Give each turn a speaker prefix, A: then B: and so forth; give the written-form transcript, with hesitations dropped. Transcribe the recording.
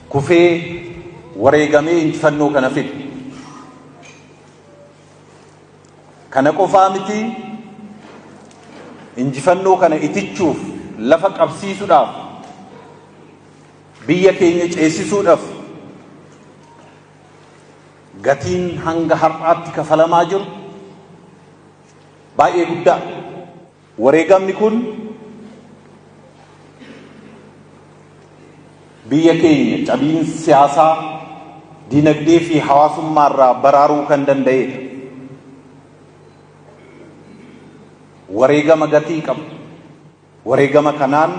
A: kufee wareegamee injifannoo kana fide. Kana qofaa miti injifannoo kana itichuuf lafa qabsiisuudhaaf biyya keenya ceesisuudhaaf gatiin hanga har'aatti kafalamaa jiru baay'ee guddaa. Wareegamni kun biyya keenya cabiinsa siyaasaa, dinagdee fi hawaasummaa irraa baraaruu kan danda'edha. Wareegama gatii qabu. Wareegama kanaan